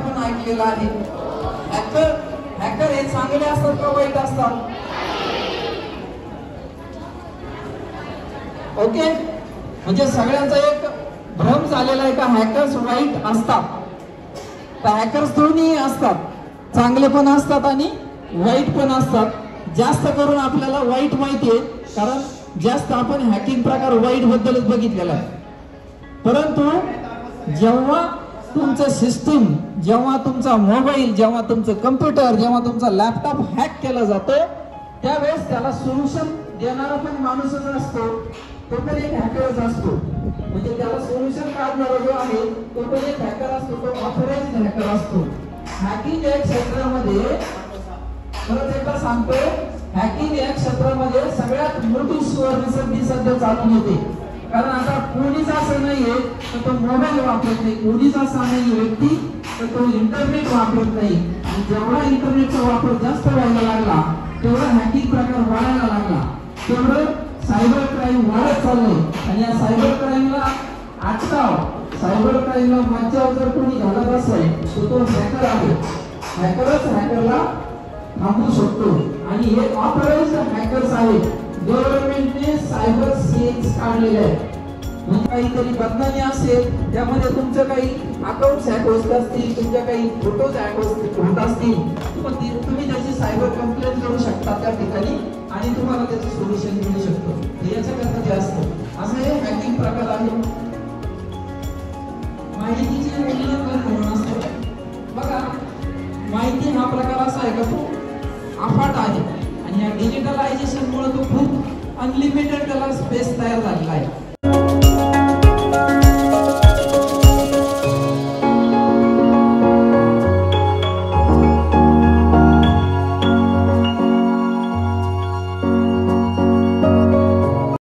आपण ऐकलेलं आहे. हॅकर हे चांगले असतात का वाईट असतात? ओके, म्हणजे सगळ्यांचा एक भ्रम झालेला आहे का हॅकर्स वाईट असतात. तर हॅकर्स दोन्ही असतात, चांगले पण असतात आणि वाईट पण असतात. जास्त करून आपल्याला वाईट माहिती आहे, कारण जास्त आपण हॅकिंग प्रकार वाईट बद्दलच बघितलेला आहे. परंतु जेव्हा तुमचं सिस्टीम, जेव्हा तुमचा मोबाईल, जेव्हा तुमचं कम्प्युटर, जेव्हा तुमचा लॅपटॉप हॅक केला जातो, त्यावेळेस त्याला सोल्युशन देणारा पण माणूसच असतो, तो पण एक हॅकरच असतो. म्हणजे त्याला सोल्युशन काढणारा जो आहे तो पण एक हॅकर असतो, तो ऑथराइज्ड हॅकर असतो. हॅकिंग या क्षेत्रामध्ये परत एकदा सांगतोय, हॅकिंग या क्षेत्रामध्ये सगळ्यात मोठी सुवर्ण संधी सध्या चालून येते. कारण आता कोणीच असं नाहीये तर तो मोबाईल वापरत नाही, कोणीच असा नाही व्यक्ती तर तो इंटरनेट वापरत नाही. आणि जेवढा इंटरनेटचा वापर जास्त व्हायला लागला तेवढा हॅकिंग प्रकार वाढायला लागला, तेवढं सायबर क्राईम वाढत चाललंय. आणि या सायबर क्राईमला अटकाव, सायबर क्राईमला मज्जाव जर कोणी घालत असेल तर तो हॅकर आहे. हॅकरच हॅकरला थांबवू शकतो. आणि हे ऑथराइज्ड हॅकर्स आहेत. गव्हर्नमेंटने सायबर सेल्स काढलेले आहेत. म्हणजे काहीतरी बदनामी असेल, त्यामध्ये तुमचं काही अकाउंट्स हॅक होत असतील, तुमच्या काही फोटोज हॅक होत असतील, तुम्ही त्याची सायबर कंप्लेंट करू शकता त्या ठिकाणी आणि तुम्हाला त्याचं सोल्युशन मिळू शकतं. याच्याकरता जे असतं असं हे हॅकिंग प्रकार आहे. माहितीचे उल्लंघन होणं असतं. बघा, माहिती हा प्रकार असा आहे का तो अफाट आहे आणि या डिजिटलायझेशन मुळे तो खूप अनलिमिटेड त्याला स्पेस तयार झालेला आहे.